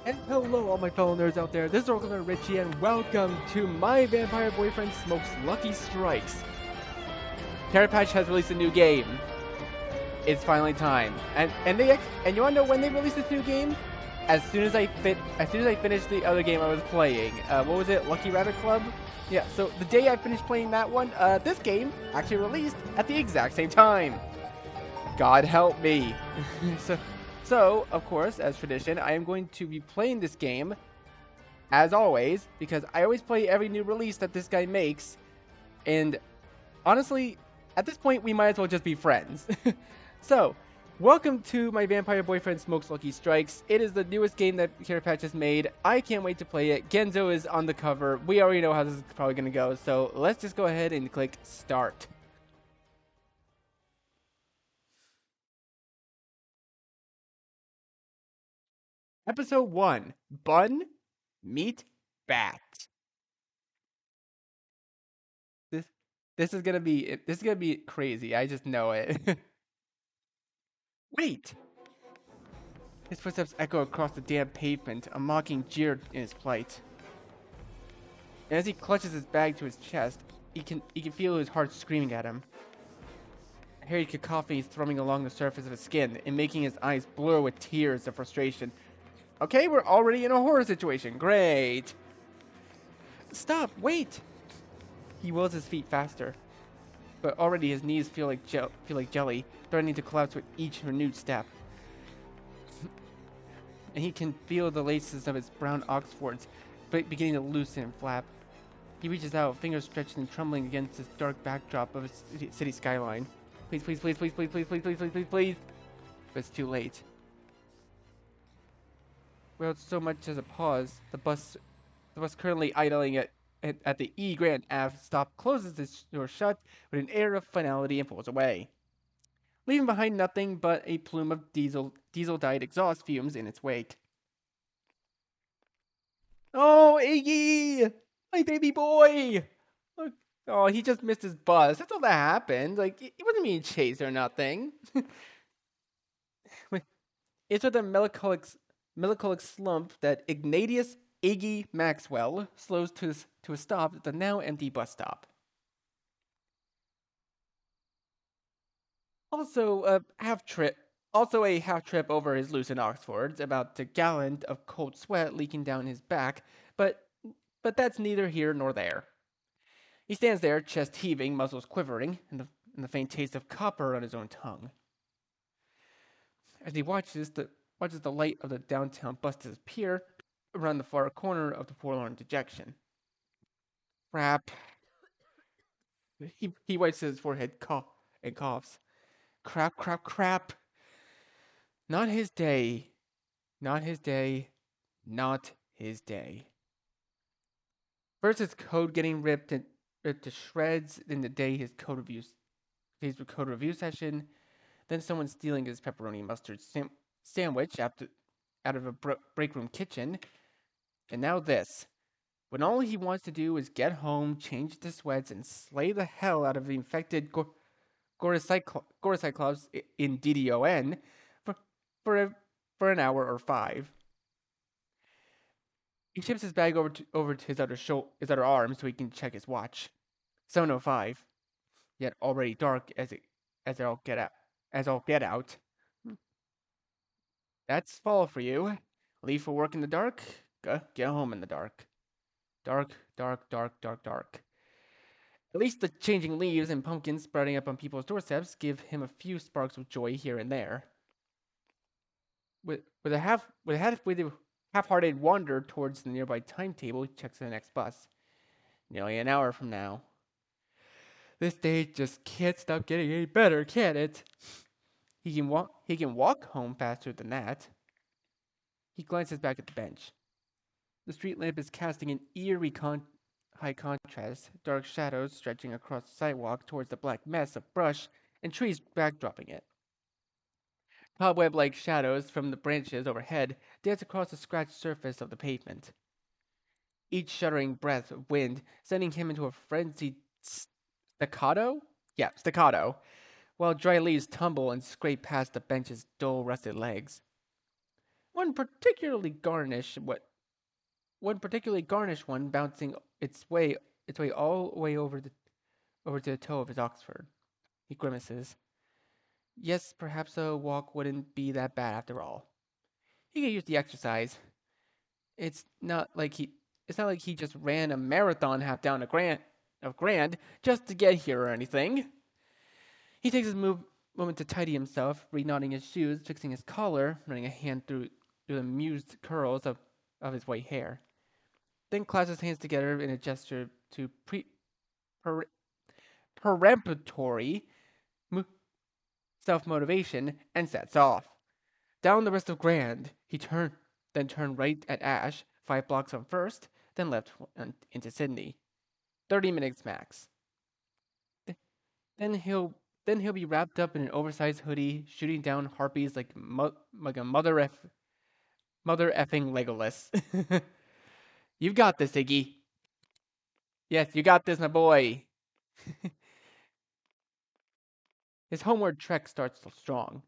And hello, all my fellow nerds out there. This is Oracle Nerd Richie, and welcome to my vampire boyfriend Smoke's Lucky Strikes. Carrot Patch has released a new game. It's finally time, and you wanna know when they released this new game? As soon as I finished the other game I was playing. What was it? Lucky Rabbit Club. Yeah. So the day I finished playing that one, this game actually released at the exact same time. God help me. so, so of course, as tradition, I am going to be playing this game as always, because I always play every new release that this guy makes, and honestly, at this point, we might as well just be friends. So, welcome to my vampire boyfriend Smoke's Lucky Strikes. It is the newest game that Carrot Patch has made. I can't wait to play it. Genzo is on the cover. We already know how this is probably going to go, so let's just go ahead and click start. Episode 1, Bun, Meat, Bat. This this is gonna be crazy. I just know it. Wait! His footsteps echo across the damp pavement, a mocking jeer in his plight. And as he clutches his bag to his chest, he can feel his heart screaming at him. A hairy cacophony is thrumming along the surface of his skin and making his eyes blur with tears of frustration. Okay, we're already in a horror situation. Great! Stop! Wait! He wills his feet faster, but already his knees feel like jelly, threatening to collapse with each renewed step. And he can feel the laces of his brown oxfords beginning to loosen and flap. He reaches out, fingers stretched and trembling against this dark backdrop of a city skyline. Please, please, please, please, please, please, please, please, please, please, please. But it's too late. Without so much as a pause, the bus currently idling at the E Grand Ave stop closes its door shut with an air of finality and pulls away, leaving behind nothing but a plume of diesel-dyed exhaust fumes in its wake. Oh, Iggy! My baby boy! Look, oh, he just missed his bus. That's all that happened. Like, he wasn't being chased or nothing. It's with a melancholic slump that Ignatius Iggy Maxwell slows to a stop at the now empty bus stop. Also, a half trip over his loosened Oxfords, about a gallon of cold sweat leaking down his back, but that's neither here nor there. He stands there, chest heaving, muscles quivering, and the faint taste of copper on his own tongue. As he watches the light of the downtown bus disappear around the far corner of the forlorn dejection. Crap. He wipes his forehead and coughs. Crap, crap, crap. Not his day. Not his day. Not his day. First, his code getting ripped to shreds in the day his code review session. Then someone stealing his pepperoni mustard sandwich out of a break room kitchen. And now this. When all he wants to do is get home, change into sweats, and slay the hell out of the infected Gorocyclops in DDON for, for an hour or 5. He shifts his bag over to his other arm so he can check his watch. 7:05, yet already dark as all get out. As all get out. That's fall for you. Leave for work in the dark. Get home in the dark. Dark, dark, dark, dark, dark. At least the changing leaves and pumpkins sprouting up on people's doorsteps give him a few sparks of joy here and there. With a half-hearted wander towards the nearby timetable, he checks the next bus. Nearly an hour from now. This day just can't stop getting any better, can it? He can walk home faster than that. He glances back at the bench. The street lamp is casting an eerie high contrast, dark shadows stretching across the sidewalk towards the black mess of brush and trees backdropping it. Cobweb-like shadows from the branches overhead dance across the scratched surface of the pavement. Each shuddering breath of wind sending him into a frenzied staccato? Yeah, staccato, while dry leaves tumble and scrape past the bench's dull, rusted legs. One particularly garnished what one particularly garnished one bouncing its way all the way over to the toe of his Oxford. He grimaces. Yes, perhaps a walk wouldn't be that bad after all. He could use the exercise. It's not like he it's not like he just ran a marathon half down a grand just to get here or anything. He takes his moment to tidy himself, reknotting his shoes, fixing his collar, running a hand through the amused curls of his white hair. Then clasps his hands together in a gesture to per, peremptory self motivation and sets off. Down the rest of Grand, then turned right at Ash, 5 blocks on First, then left into Sydney. 30 minutes max. Then he'll then he'll be wrapped up in an oversized hoodie, shooting down harpies like a mother effing Legolas. You've got this, Iggy. Yes, you got this, my boy. His homeward trek starts strong.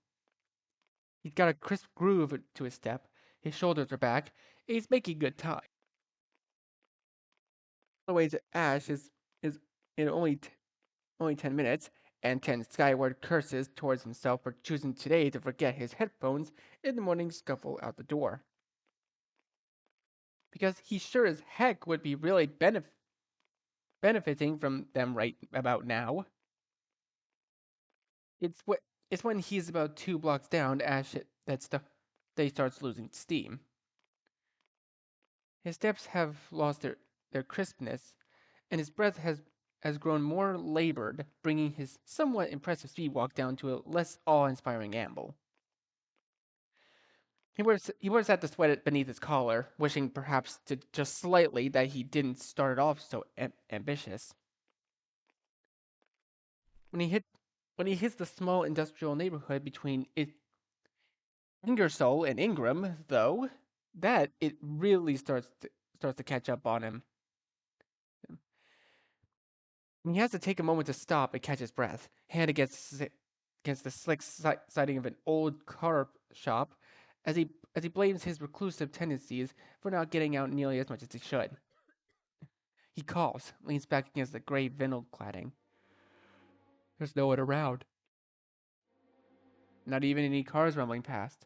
He's got a crisp groove to his step. His shoulders are back. And he's making good time. The way to Ash is in only 10 minutes, and 10 skyward curses towards himself for choosing today to forget his headphones in the morning scuffle out the door. Because he sure as heck would be really benefiting from them right about now. It's what it's when he's about 2 blocks down Ash that he starts losing steam. His steps have lost their crispness, and his breath has grown more labored, bringing his somewhat impressive speed walk down to a less awe-inspiring amble. He wears out the sweat beneath his collar, wishing perhaps to just slightly that he didn't start off so ambitious. When he hit when he hits the small industrial neighborhood between Ingersoll and Ingram, though, that it really starts to catch up on him. And he has to take a moment to stop and catch his breath, hand against the slick siding of an old car shop, as he blames his reclusive tendencies for not getting out nearly as much as he should. He coughs, leans back against the gray vinyl cladding. There's no one around. Not even any cars rumbling past.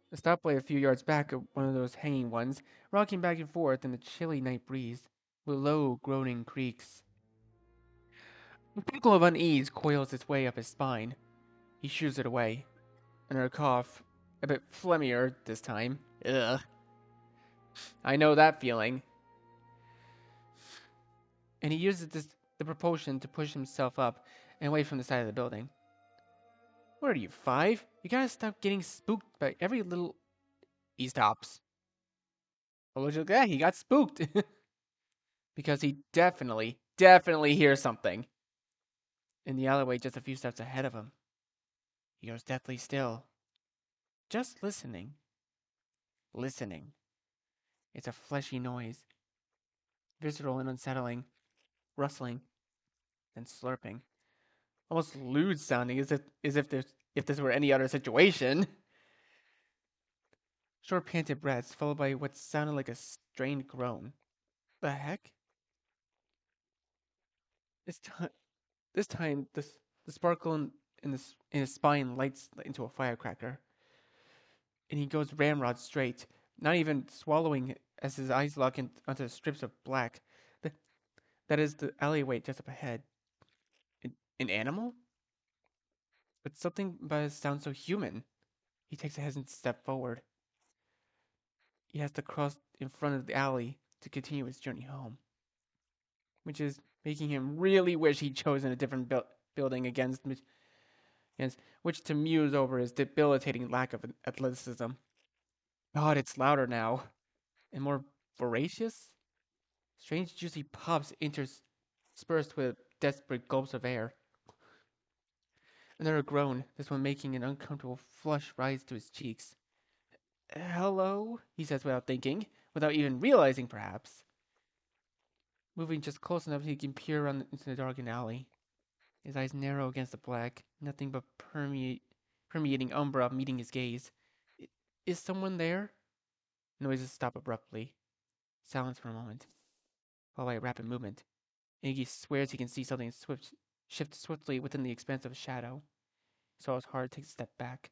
The stoplight a few yards back of one of those hanging ones, rocking back and forth in the chilly night breeze, with low, groaning creaks. A prickle of unease coils its way up his spine. He shoos it away. Another cough, a bit phlegmier this time. Ugh. I know that feeling. And he uses the propulsion to push himself up and away from the side of the building. What are you, 5? You gotta stop getting spooked by every little. He stops. Well, look at that, he got spooked. Because he definitely hears something. In the alleyway just a few steps ahead of him. He goes deathly still. Just listening. Listening. It's a fleshy noise. Visceral and unsettling. Rustling. Then slurping. Almost lewd sounding as if this were any other situation. Short panted breaths followed by what sounded like a strained groan. The heck? This time, the sparkle in his spine lights into a firecracker, and he goes ramrod straight, not even swallowing as his eyes lock onto the strips of black. That, that is the alleyway just up ahead. An animal? But something about it sounds so human. He takes a hesitant step forward. He has to cross in front of the alley to continue his journey home, which is making him really wish he'd chosen a different building against which to muse over his debilitating lack of athleticism. God, it's louder now, and more voracious. Strange juicy pops interspersed with desperate gulps of air. Another groan, this one making an uncomfortable flush rise to his cheeks. Hello, he says without thinking, without even realizing perhaps. Moving just close enough he can peer around into the darkened alley. His eyes narrow against the black, nothing but permeating umbra meeting his gaze. Is someone there? Noises stop abruptly. Silence for a moment, followed by a rapid movement. Iggy swears he can see something shift swiftly within the expanse of shadow. He swallows hard, takes a step back.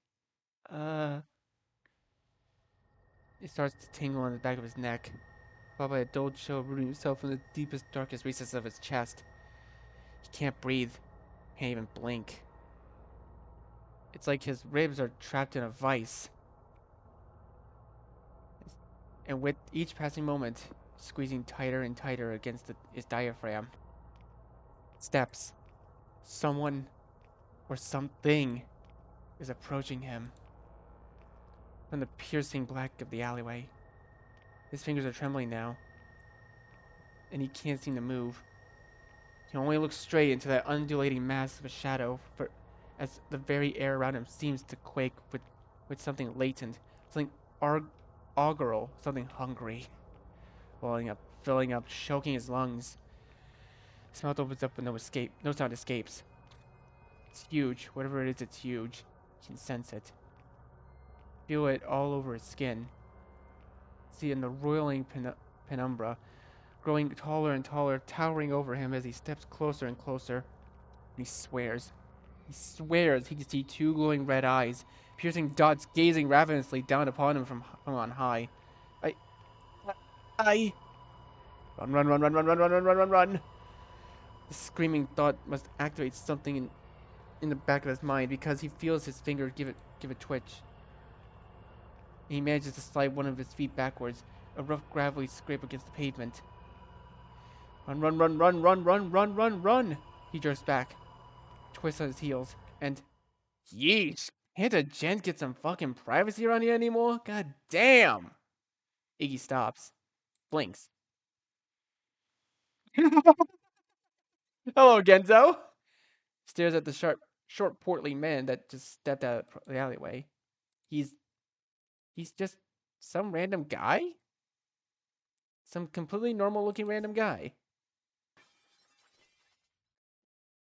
It starts to tingle on the back of his neck, followed by a dull chill rooting himself in the deepest, darkest recesses of his chest. He can't breathe, can't even blink. It's like his ribs are trapped in a vice. And with each passing moment, squeezing tighter and tighter against his diaphragm. Steps. Someone or something is approaching him from the piercing black of the alleyway. His fingers are trembling now, and he can't seem to move. He only looks straight into that undulating mass of a shadow, as the very air around him seems to quake with something latent, something augural, something hungry, welling up, filling up, choking his lungs. His mouth opens up, but no sound escapes. It's huge. Whatever it is, it's huge. He can sense it. Feel it all over his skin. See it in the roiling penumbra, growing taller and taller, towering over him as he steps closer and closer. And he swears. He swears he can see two glowing red eyes, piercing dots gazing ravenously down upon him from on high. I... Run, run, run, run, run, run, run, run, run, run, run. The screaming thought must activate something in the back of his mind because he feels his finger give a twitch. He manages to slide one of his feet backwards, a rough gravelly scrape against the pavement. Run, run, run, run, run, run, run, run, run! He jerks back, twists on his heels, and... Yeesh! Can't a gent get some fucking privacy around here anymore? God damn! Iggy stops, blinks. Hello, Genzo! Stares at the short, portly man that just stepped out of the alleyway. He's just some random guy? Some completely normal looking random guy.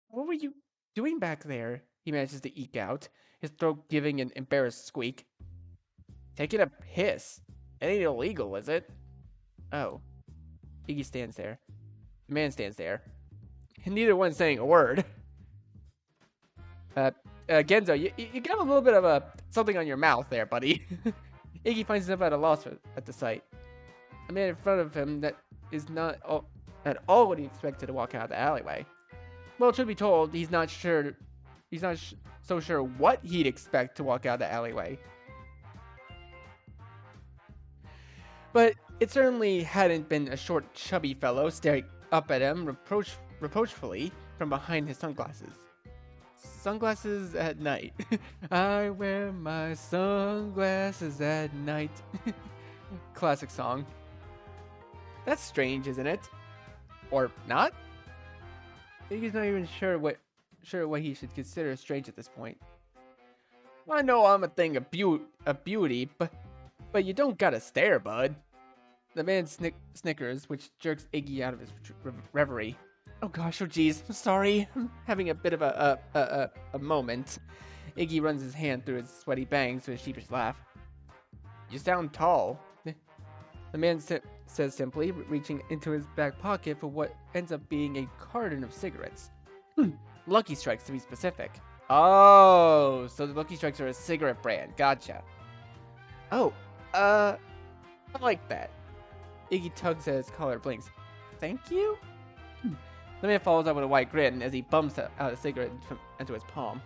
What were you doing back there? He manages to eke out, his throat giving an embarrassed squeak. Taking a piss. It ain't illegal, is it? Oh. Iggy stands there. The man stands there. And neither one's saying a word. Genzo, you got a little bit of something on your mouth there, buddy. Iggy finds himself at a loss at the sight. A man in front of him that is not at all what he expected to walk out of the alleyway. Well, truth be told, he's not so sure what he'd expect to walk out of the alleyway. But it certainly hadn't been a short, chubby fellow staring up at him reproachfully from behind his sunglasses. Sunglasses at night. I wear my sunglasses at night. Classic song. That's strange, isn't it? Or not? He's not even sure what he should consider strange at this point. I know I'm a thing of beauty, but you don't gotta stare, bud. The man snickers, which jerks Iggy out of his reverie. Oh gosh, oh geez, I'm sorry. I'm having a bit of a moment. Iggy runs his hand through his sweaty bangs with a sheepish laugh. You sound tall. The man says simply, reaching into his back pocket for what ends up being a carton of cigarettes. Lucky Strikes, to be specific. Oh, so the Lucky Strikes are a cigarette brand. Gotcha. Oh, I like that. Iggy tugs at his collar, blinks. Thank you? The man follows up with a wide grin as he bumps out a cigarette into his palm.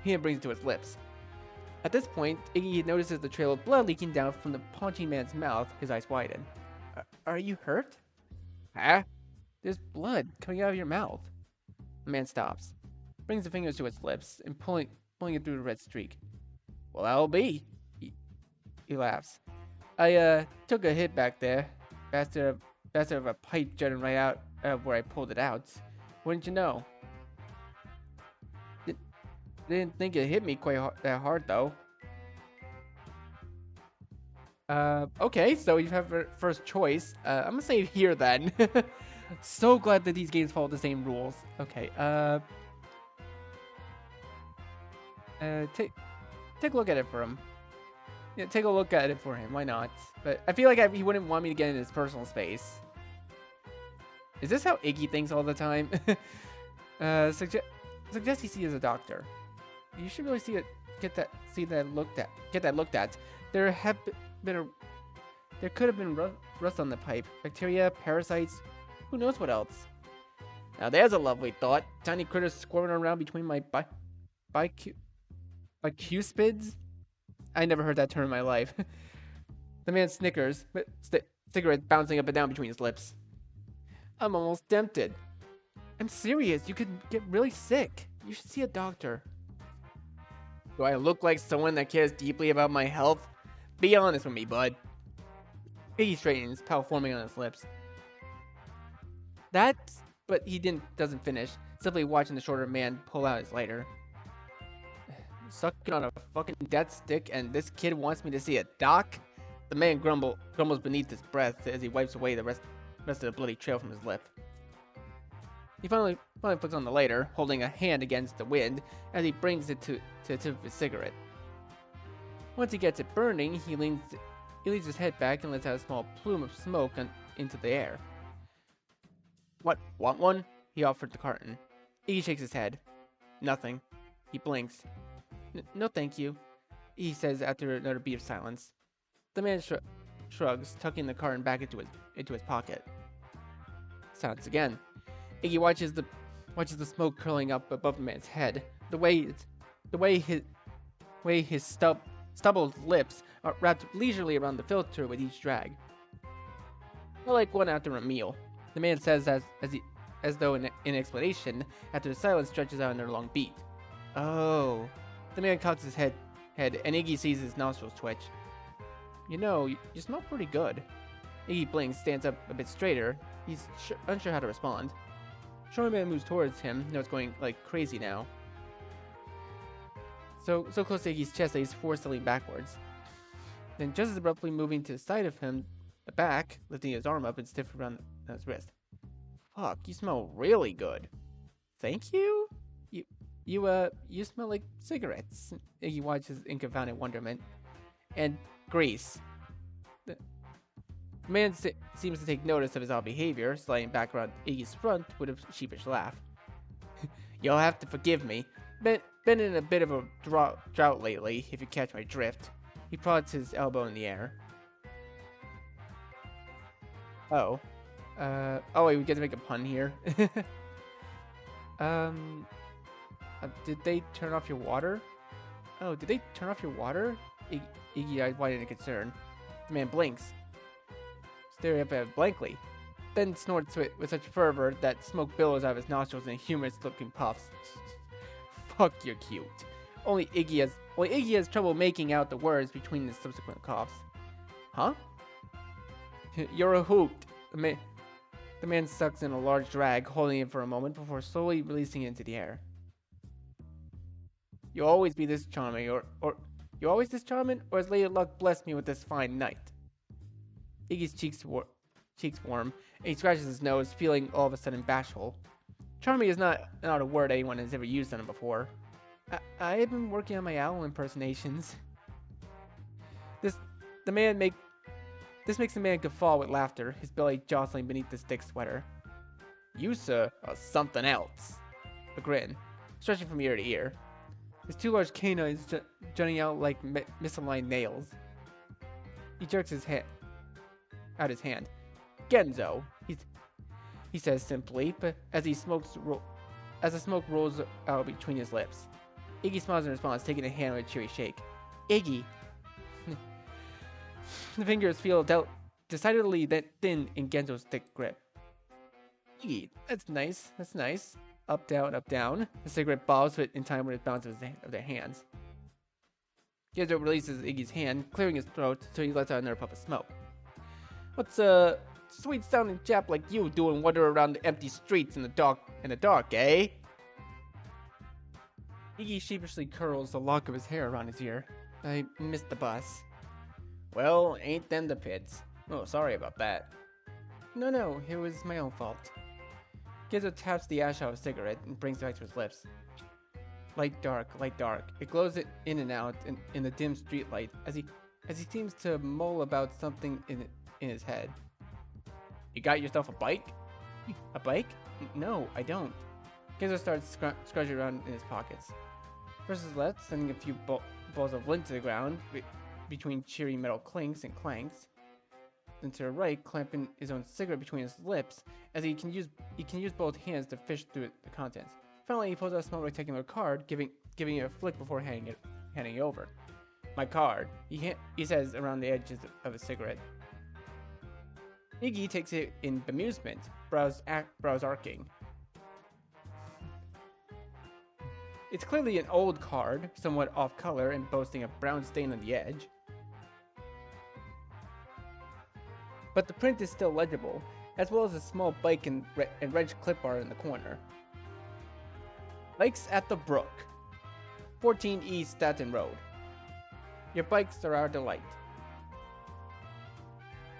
He brings it to his lips. At this point, Iggy notices the trail of blood leaking down from the paunchy man's mouth. His eyes widen. Are you hurt? Huh? There's blood coming out of your mouth. The man stops, brings the fingers to his lips, and pulling it through the red streak. Well, that'll be. He laughs. I took a hit back there. Bastard of a pipe jutting right out of where I pulled it out. Wouldn't you know? Didn't think it hit me quite that hard, though. Okay, so you have your first choice. I'm gonna say here then. So glad that these games follow the same rules. Okay, take a look at it for him. Yeah, take a look at it for him. Why not? But I feel like he wouldn't want me to get in his personal space. Is this how Iggy thinks all the time? Suggest he sees a doctor. You should really get that looked at. There have been a There could have been rust on the pipe, bacteria, parasites, who knows what else. Now there's a lovely thought. Tiny critters squirming around between my bicuspids? I never heard that term in my life. The man snickers, but cigarette bouncing up and down between his lips. I'm almost tempted. I'm serious, you could get really sick. You should see a doctor. Do I look like someone that cares deeply about my health? Be honest with me, bud. Iggy straightens, pout forming on his lips. But he doesn't finish, simply watching the shorter man pull out his lighter. Sucking on a fucking death stick, and this kid wants me to see a doc? The man grumbles beneath his breath as he wipes away the rest of the bloody trail from his lip. He finally puts on the lighter, holding a hand against the wind as he brings it to the tip of his cigarette. Once he gets it burning, he leans his head back and lets out a small plume of smoke into the air. What, want one? He offered the carton. Iggy shakes his head. Nothing. He blinks. No thank you, he says after another beat of silence. The man shrugs, tucking the carton back into his pocket. Silence again. Iggy watches the smoke curling up above the man's head. The way his stubbled lips are wrapped leisurely around the filter with each drag. More like one after a meal, the man says as though in explanation, after the silence stretches out another long beat. Oh. The man cocks his head, and Iggy sees his nostrils twitch. You know, you smell pretty good. Iggy blinks, stands up a bit straighter. He's unsure how to respond. Shorty man moves towards him, now it's going like crazy now. So close to Iggy's chest that he's forced to lean backwards. Then just as abruptly moving to the side of him, the back, lifting his arm up and stiff around his wrist. Fuck, you smell really good. Thank you? You smell like cigarettes. Iggy watches in confounded wonderment. And grease. The man seems to take notice of his odd behavior, sliding back around Iggy's front with a sheepish laugh. You'll have to forgive me. Been in a bit of a drought lately, if you catch my drift. He prods his elbow in the air. Oh, wait, we get to make a pun here. Did they turn off your water? Oh, did they turn off your water? Iggy eyes widen in concern. The man blinks, staring up at him blankly, then snorts with such fervor that smoke billows out of his nostrils in humorous-looking puffs. Fuck, you're cute. Only Iggy has trouble making out the words between the subsequent coughs. Huh? You're a hoot. The man sucks in a large drag, holding it for a moment before slowly releasing it into the air. You'll always be this charming, or you always this charming, or has Lady Luck blessed me with this fine night? Iggy's cheeks warm, and he scratches his nose, feeling all of a sudden bashful. Charming is not a word anyone has ever used on him before. I have been working on my owl impersonations. This makes the man guffaw with laughter, his belly jostling beneath the thick sweater. You, sir, are something else. A grin, stretching from ear to ear. His two large canines jutting out like misaligned nails. He jerks his hand. Genzo, he says simply, but as the smoke rolls out between his lips. Iggy smiles in response, taking the hand with a cheery shake. Iggy. The fingers feel decidedly thin in Genzo's thick grip. Iggy, that's nice. Up, down, up, down. The cigarette bobs in time with the bounce of their hands. Genzo releases Iggy's hand, clearing his throat, so he lets out another puff of smoke. What's a sweet-sounding chap like you doing wandering around the empty streets in the dark, eh? Iggy sheepishly curls the lock of his hair around his ear. I missed the bus. Well, ain't them the pits. Oh, sorry about that. No, it was my own fault. Genzo taps the ash out of a cigarette and brings it back to his lips. Light dark. It glows in and out in the dim streetlight as as he seems to mull about something in his head. You got yourself a bike? A bike? No, I don't. Genzo starts scratching around in his pockets. First his left, sending a few balls of lint to the ground between cheery metal clinks and clanks. Then to the right, clamping his own cigarette between his lips, as he can use both hands to fish through the contents. Finally, he pulls out a small rectangular card, giving it a flick before handing it over. My card, he says around the edges of a cigarette. Iggy takes it in bemusement, brows arcing. It's clearly an old card, somewhat off color and boasting a brown stain on the edge. But the print is still legible, as well as a small bike and red clip art in the corner. Bikes at the Brook, 14 East Staten Road. Your bikes are our delight.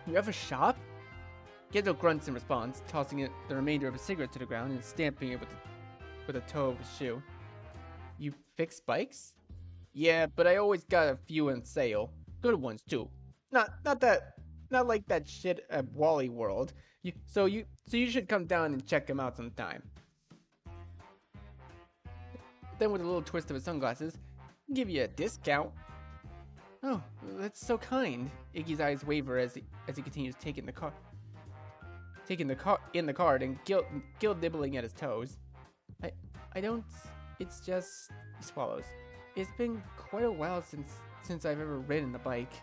You have a shop? Genzo grunts in response, tossing the remainder of a cigarette to the ground and stamping it with the toe of his shoe. You fix bikes? Yeah, but I always got a few on sale. Good ones too. Not like that shit at Wally World. So you should come down and check them out sometime. Then with a little twist of his sunglasses, I'll give you a discount. Oh, that's so kind. Iggy's eyes waver as he continues taking the card and guilt nibbling at his toes. I don't. It's just, he swallows. It's been quite a while since I've ever ridden a bike,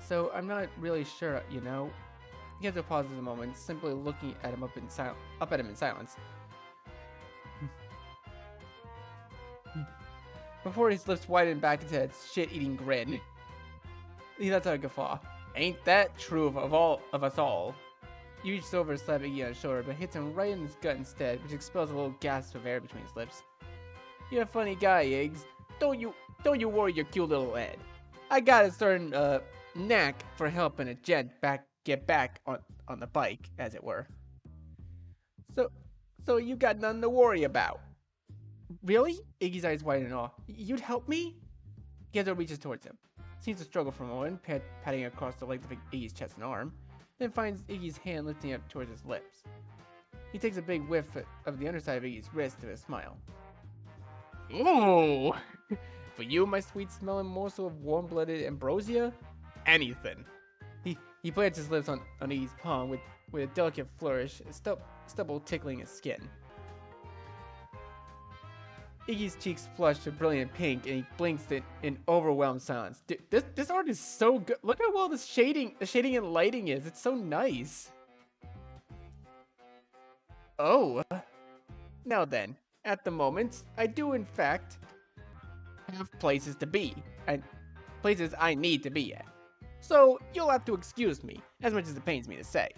so I'm not really sure, you know. Genzo pauses a moment, simply looking at him up at him in silence. Before his lips widen back into that shit-eating grin, he lets out a guffaw. Ain't that true of us all? You reach over to slap Iggy on his shoulder, but hits him right in his gut instead, which expels a little gasp of air between his lips. You're a funny guy, Iggs. Don't you worry your cute little head. I got a certain knack for helping a gent get back on the bike, as it were. So you got nothing to worry about. Really? Iggy's eyes widen in awe. You'd help me? Genzo reaches towards him. Seems to struggle for a moment, patting across the length of Iggy's chest and arm, then finds Iggy's hand lifting up towards his lips. He takes a big whiff of the underside of Iggy's wrist with a smile. Ooh! For you, my sweet-smelling morsel of warm-blooded ambrosia? Anything. He plants his lips on Iggy's palm with a delicate flourish, stubble tickling his skin. Iggy's cheeks flush a brilliant pink, and he blinks in overwhelmed silence. Dude, this art is so good. Look how well the shading and lighting is. It's so nice. Oh. Now then, at the moment, I do in fact have places to be, and places I need to be at. So you'll have to excuse me, as much as it pains me to say.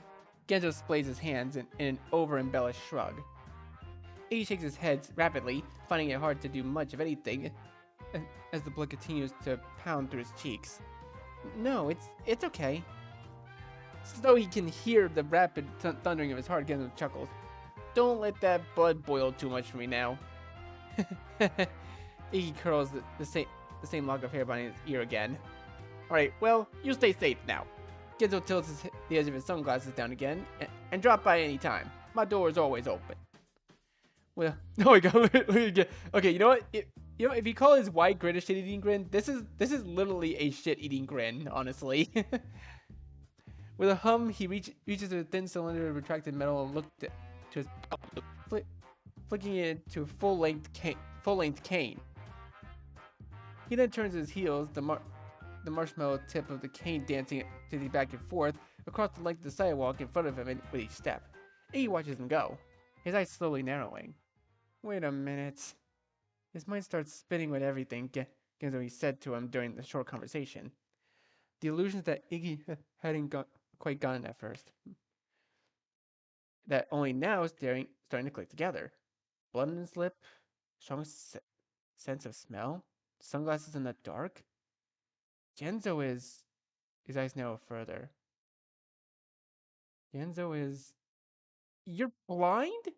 Genzo splays his hands in an over-embellished shrug. Iggy shakes his head rapidly, finding it hard to do much of anything, as the blood continues to pound through his cheeks. No, it's okay. So he can hear the rapid thundering of his heart. Genzo chuckles. Don't let that blood boil too much for me now. Iggy curls the same lock of hair behind his ear again. Alright, well, you stay safe now. Genzo tilts the edge of his sunglasses down again, and drop by any time. My door is always open. Well, oh my god, okay, you know what? If you call his wide grin a shit-eating grin, this is literally a shit-eating grin, honestly. With a hum, he reaches a thin cylinder of retracted metal and looks to his flicking it to a full-length cane. He then turns his heels, the marshmallow tip of the cane dancing back and forth across the length of the sidewalk in front of him with each step. Iggy watches him go, his eyes slowly narrowing. Wait a minute. His mind starts spinning with everything Genzo said to him during the short conversation. The illusions that Iggy hadn't quite gotten at first. That only now starting to click together. Blood on his lip, strong sense of smell, sunglasses in the dark. Genzo is... His eyes narrow further. Genzo is... You're blind?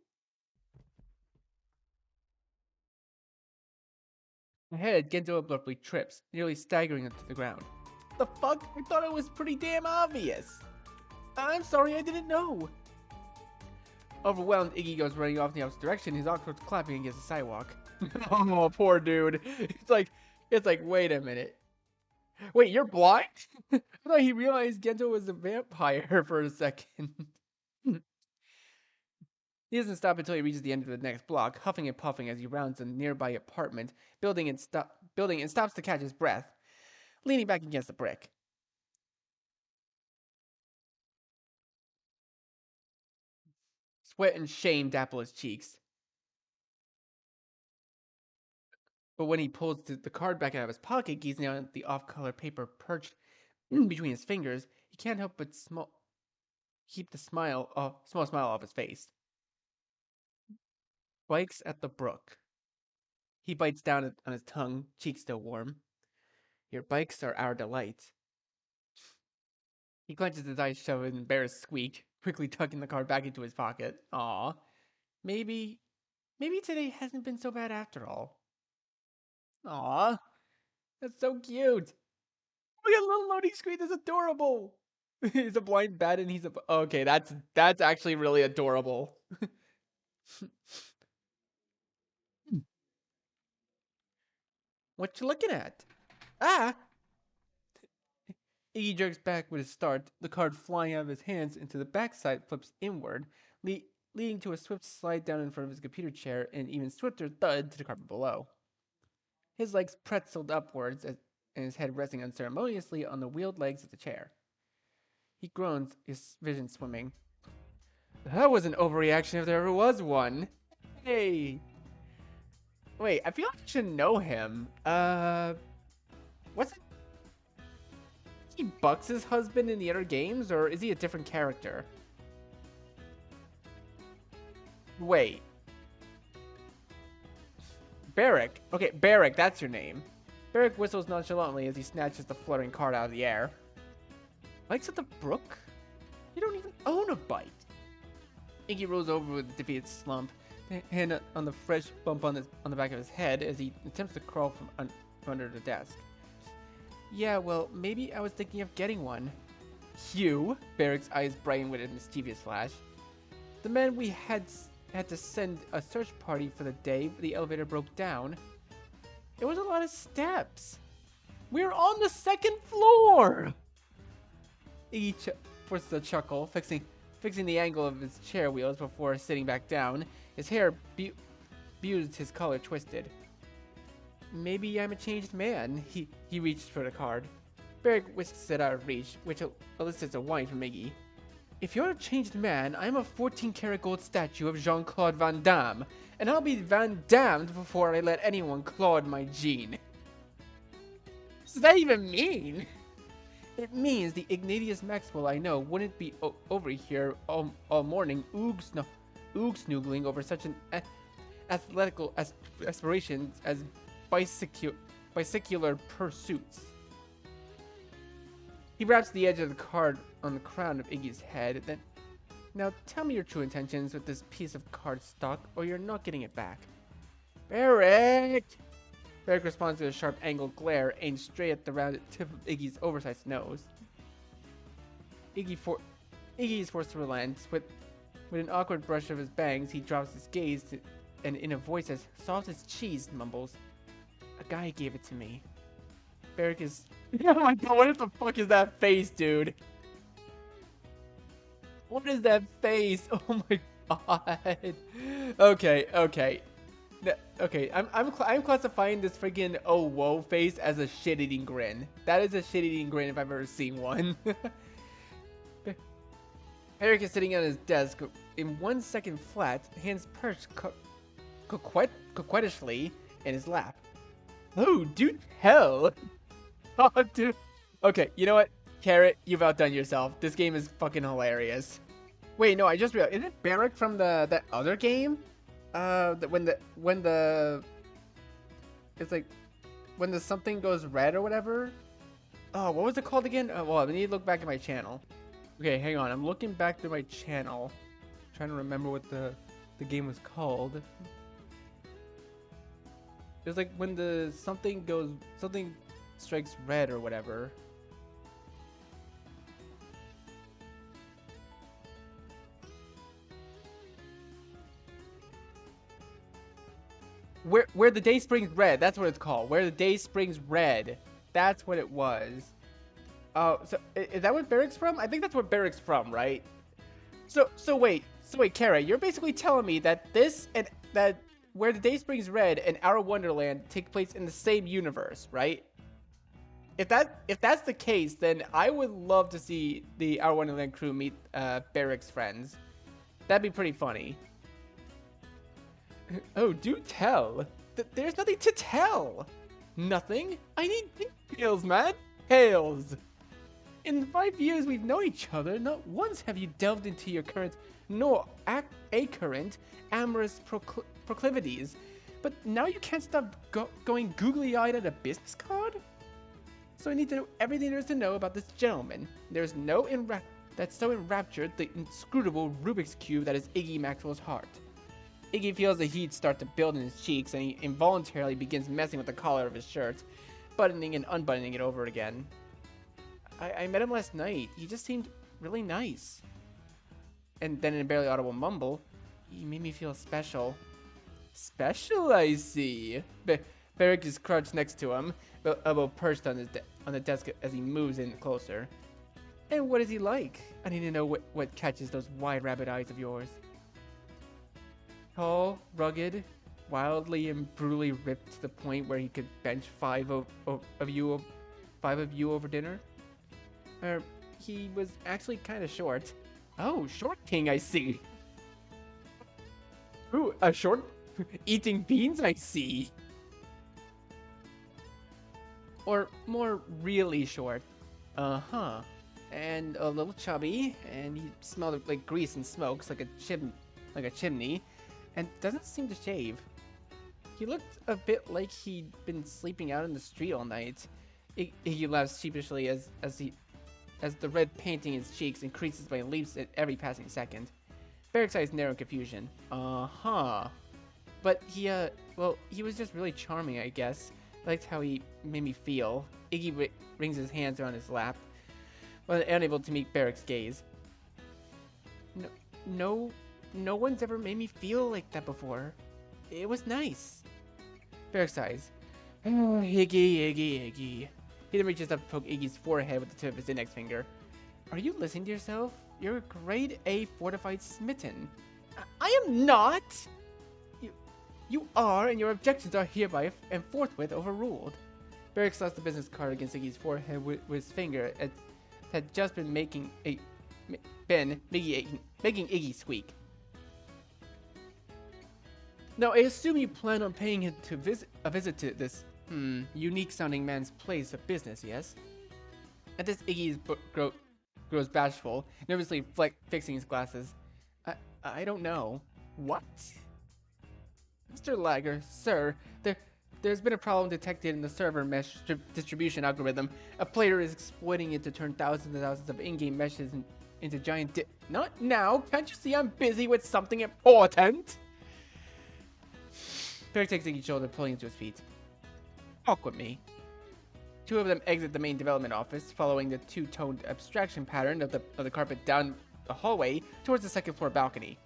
Ahead, Genzo abruptly trips, nearly staggering onto the ground. The fuck? I thought it was pretty damn obvious. I'm sorry, I didn't know. Overwhelmed, Iggy goes running off in the opposite direction, his awkward clapping against the sidewalk. Oh, poor dude. It's like, wait a minute. Wait, you're blind? I thought he realized Genzo was a vampire for a second. He doesn't stop until he reaches the end of the next block, huffing and puffing as he rounds a nearby apartment building and stops to catch his breath, leaning back against the brick. Sweat and shame dapple his cheeks. But when he pulls the card back out of his pocket, gazing down at the off-color paper perched between his fingers, he can't help but keep the small smile off his face. Bikes at the brook. He bites down on his tongue, cheeks still warm. Your bikes are our delight. He clenches his eyes shut with an embarrassed squeak, quickly tucking the card back into his pocket. Aw. Maybe today hasn't been so bad after all. Aw. That's so cute. Look at the little loading screen. That's adorable. He's a blind bat and he's a... Okay, that's actually really adorable. What you looking at? Ah! Iggy jerks back with a start, the card flying out of his hands into the backside flips inward, leading to a swift slide down in front of his computer chair and even swifter thud to the carpet below. His legs pretzeled upwards and his head resting unceremoniously on the wheeled legs of the chair. He groans, his vision swimming. That was an overreaction if there ever was one. Hey! Wait, I feel like I should know him. What's it? He Bucks' husband in the other games, or is he a different character? Wait. Barrick. Okay, Barrick, that's your name. Barrick whistles nonchalantly as he snatches the fluttering card out of the air. Bikes at the brook? You don't even own a bike. Iggy rolls over with a defeated slump, hand on the fresh bump on the back of his head as he attempts to crawl from under the desk. Yeah, well, maybe I was thinking of getting one. You? Barrick's eyes brighten with a mischievous flash. The man we had to send a search party for the day the elevator broke down. It was a lot of steps. We're on the second floor! Iggy forces a chuckle, fixing the angle of his chair wheels before sitting back down. His hair beused, his collar twisted. Maybe I'm a changed man. He reached for the card. Barrick whisks it out of reach, which elicits a whine from Iggy. If you're a changed man, I'm a 14-karat gold statue of Jean-Claude Van Damme, and I'll be Van Damned before I let anyone Claude my gene. What does that even mean? It means the Ignatius Maxwell I know wouldn't be over here all morning oog-snoogling over such an athletical aspirations as bicycular pursuits. He wraps the edge of the card on the crown of Iggy's head, then, now tell me your true intentions with this piece of card stock, or you're not getting it back. Barrick! Barrick responds with a sharp angled glare aimed straight at the rounded tip of Iggy's oversized nose. Iggy is forced to relent. With an awkward brush of his bangs, he drops his gaze and in a voice as soft as cheese, mumbles, "A guy gave it to me." Barrick is... Oh my god, what the fuck is that face, dude? What is that face? Oh my god. Okay. Okay, I'm classifying this freaking oh whoa face as a shit-eating grin. That is a shit-eating grin if I've ever seen one. Eric is sitting at his desk in 1 second flat, hands perched coquettishly in his lap. Oh, dude, hell. Oh, dude. Okay, you know what? Carrot, you've outdone yourself. This game is fucking hilarious. Wait, no, I just realized. Isn't Barrick from that other game? When the it's like when the something goes red or whatever. Oh, what was it called again? Well, I need to look back at my channel. Okay, hang on. I'm looking back through my channel, trying to remember what the game was called. It's like when the something strikes red or whatever. Where the day springs red. That's what it's called. Where the day springs red. That's what it was. Oh, so is that what Barrick's from? I think that's what Barrick's from, right? So wait, Kara, you're basically telling me that this and that where the day springs red and Outer Wonderland take place in the same universe, right? If that's the case, then I would love to see the Outer Wonderland crew meet Barrick's friends. That'd be pretty funny. Oh, do tell. There's nothing to tell. Nothing? I need details, man. Tales. In the 5 years we've known each other, not once have you delved into your current, nor current, amorous proclivities. But now you can't stop going googly-eyed at a business card? So I need to know everything there is to know about this gentleman. There's no that's so enraptured the inscrutable Rubik's Cube that is Iggy Maxwell's heart. Iggy feels the heat start to build in his cheeks, and he involuntarily begins messing with the collar of his shirt, buttoning and unbuttoning it over again. I met him last night. He just seemed really nice. And then in a barely audible mumble, he made me feel special. Special, I see. Barrick is crouched next to him, elbow perched on the desk as he moves in closer. And what is he like? I need to know what catches those wide rabbit eyes of yours. Tall, rugged, wildly and brutally ripped to the point where he could bench five of you over dinner. He was actually kind of short. Oh, short king, I see. Ooh, a short eating beans, I see. Or more really short. Uh-huh. And a little chubby, and he smelled like grease and smokes like a chimney, and doesn't seem to shave. He looked a bit like he'd been sleeping out in the street all night. He laughs sheepishly as the red painting in his cheeks increases by leaps at every passing second. Barrick's eyes narrow in confusion. Uh-huh. But he was just really charming, I guess. I liked how he made me feel. Iggy wrings his hands around his lap, but unable to meet Barrick's gaze. No one's ever made me feel like that before. It was nice. Barrick sighs. Oh, Iggy. He then reaches up to poke Iggy's forehead with the tip of his index finger. Are you listening to yourself? You're a grade A fortified smitten. I am not! You are, and your objections are hereby and forthwith overruled. Barrick slaps the business card against Iggy's forehead with his finger that had just been making Iggy squeak. Now, I assume you plan on paying him a visit to this unique-sounding man's place of business, yes? At this, Iggy grows bashful, nervously fixing his glasses. I don't know. What? Mr. Lager, sir, there's been a problem detected in the server mesh distribution algorithm. A player is exploiting it to turn thousands and thousands of in-game meshes into giant Not now! Can't you see I'm busy with something important? Barrick takes Iggy's shoulder, pulling him to his feet. Talk with me. Two of them exit the main development office, following the two-toned abstraction pattern of the carpet down the hallway towards the second floor balcony.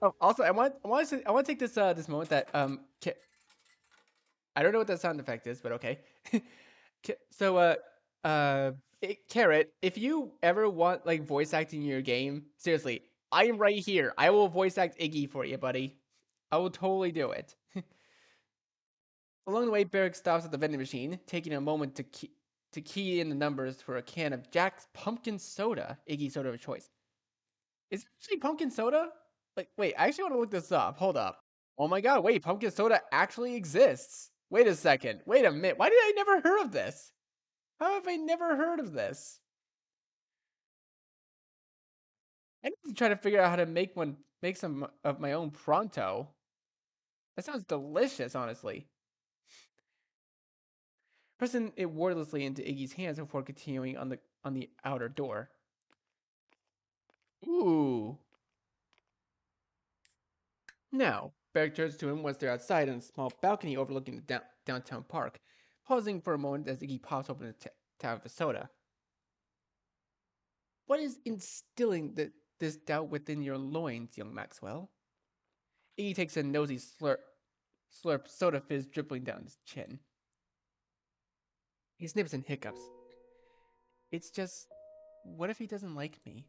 Oh, also, I want to take this moment that I don't know what that sound effect is, but okay. So Carrot, if you ever want like voice acting in your game, seriously, I am right here. I will voice act Iggy for you, buddy. I will totally do it. Along the way, Barrick stops at the vending machine, taking a moment to key in the numbers for a can of Jack's pumpkin soda, Iggy's soda of choice. Is it actually pumpkin soda? Like, wait, I actually want to look this up. Hold up. Oh my god, wait, pumpkin soda actually exists. Wait a second. Wait a minute. Why did I never heard of this? How have I never heard of this? I need to try to figure out how to make some of my own pronto. That sounds delicious, honestly. Pressing it wordlessly into Iggy's hands before continuing on the outer door. Ooh. Now, Barrick turns to him once they're outside on a small balcony overlooking the downtown park, pausing for a moment as Iggy pops open the tab of a soda. What is instilling this doubt within your loins, young Maxwell? Iggy takes a nosy slurp slurp soda fizz dribbling down his chin. He snips and hiccups. It's just, what if he doesn't like me?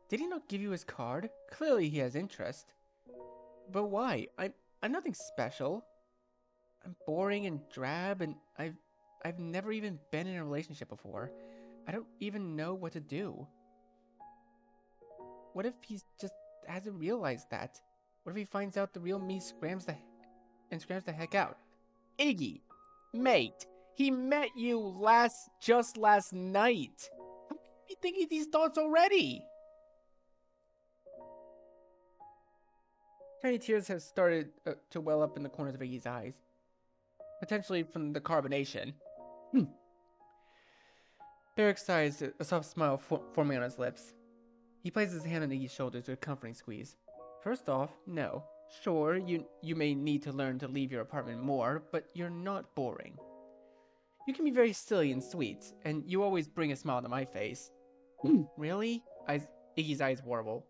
Did he not give you his card? Clearly he has interest. But why? I'm nothing special. I'm boring and drab, and I've never even been in a relationship before. I don't even know what to do. What if he just hasn't realized that? What if he finds out the real me scrams the heck out? Iggy, mate, he met you just last night. How can you be thinking these thoughts already? Tiny tears have started to well up in the corners of Iggy's eyes, potentially from the carbonation. Barrick sighs, a soft smile forming on his lips. He places his hand on Iggy's shoulder to a comforting squeeze. First off, no. Sure, you may need to learn to leave your apartment more, but you're not boring. You can be very silly and sweet, and you always bring a smile to my face. Really? Iggy's eyes warble.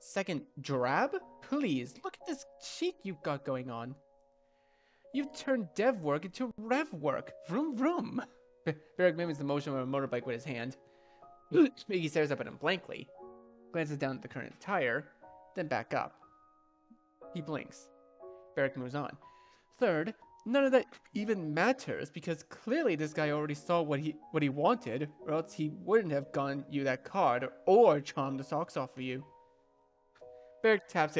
Second, drab? Please, look at this cheek you've got going on. You've turned dev work into rev work. Vroom vroom. Barrick mimics the motion of a motorbike with his hand. Iggy stares up at him blankly, glances down at the current tire, then back up. He blinks. Barrick moves on. Third, none of that even matters because clearly this guy already saw what he wanted, or else he wouldn't have gotten you that card or charmed the socks off for you. Barrick taps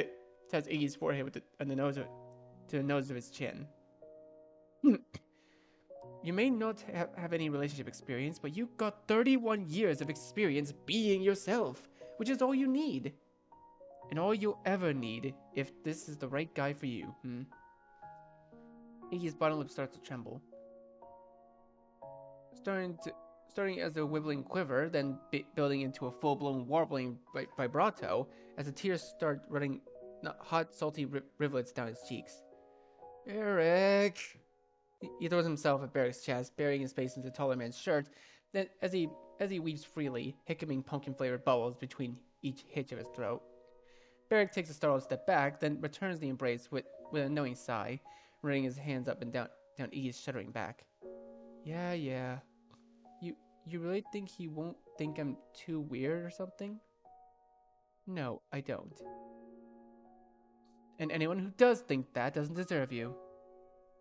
Iggy's forehead with to the nose of his chin. You may not have any relationship experience, but you got 31 years of experience being yourself, which is all you need. And all you'll ever need if this is the right guy for you, Iggy's bottom lip starts to tremble. Starting as a wibbling quiver, then building into a full-blown warbling vibrato as the tears start running hot, salty rivulets down his cheeks. Eric! He throws himself at Barrick's chest, burying his face into the taller man's shirt, then as he weeps freely, hiccuping pumpkin-flavored bubbles between each hitch of his throat. Barrick takes a startled step back, then returns the embrace with a knowing sigh, running his hands up and down Iggy's shuddering back. Yeah. You really think he won't think I'm too weird or something? No, I don't. And anyone who does think that doesn't deserve you.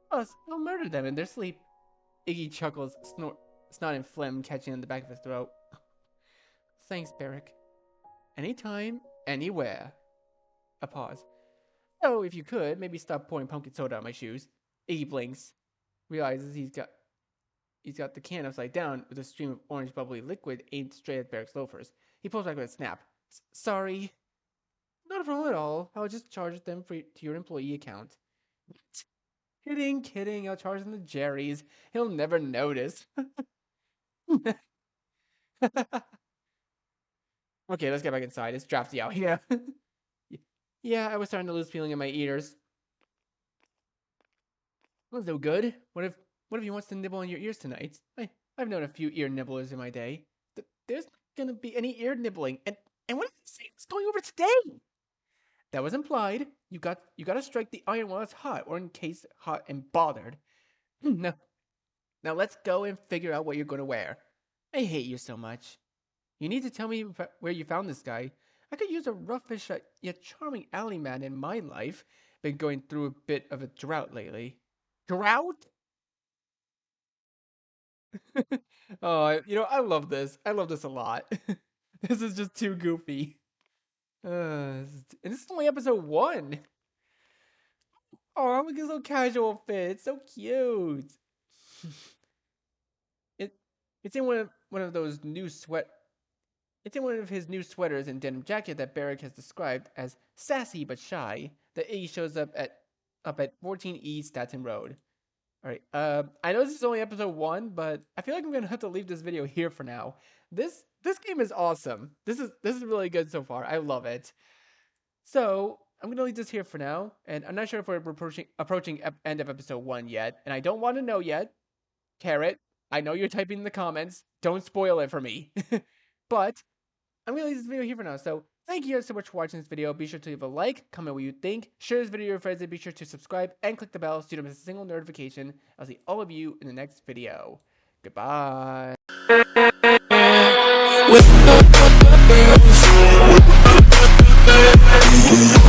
Plus, I'll murder them in their sleep. Iggy chuckles, snot and phlegm catching in the back of his throat. Thanks, Barrick. Anytime, anywhere. A pause. Oh, if you could, maybe stop pouring pumpkin soda on my shoes. Iggy blinks, realizes he's got the can upside down with a stream of orange bubbly liquid aimed straight at Barrick's loafers. He pulls back with a snap. Sorry. Not a problem at all. I'll just charge them to your employee account. Kidding. I'll charge them to Jerry's. He'll never notice. Okay, let's get back inside. It's drafty out here. Yeah, I was starting to lose feeling in my ears. That's no good. What if he wants to nibble on your ears tonight? I've known a few ear nibblers in my day. There's not gonna be any ear nibbling. And what if it's going over today? That was implied. You gotta strike the iron while it's hot, or in case hot and bothered. Now let's go and figure out what you're gonna wear. I hate you so much. You need to tell me where you found this guy. I could use a roughish yet charming alley man in my life. Been going through a bit of a drought lately. Drought? Oh, I love this. I love this a lot. This is just too goofy. And this is only episode 1. Oh, look at his little casual fit. It's so cute. It's in one of those new It's in one of his new sweaters and denim jacket that Barrick has described as sassy but shy. That Iggy shows up at 14E Staten Road. All right. I know this is only episode 1, but I feel like I'm gonna have to leave this video here for now. This game is awesome. This is really good so far. I love it. So I'm gonna leave this here for now, and I'm not sure if we're approaching end of episode 1 yet, and I don't want to know yet. Carrot, I know you're typing in the comments. Don't spoil it for me. But I'm gonna leave this video here for now. So Thank you guys so much for watching this video. Be sure to leave a like, comment what you think, share this video with your friends, and be sure to subscribe and click the bell so you don't miss a single notification. I'll see all of you in the next video. Goodbye. With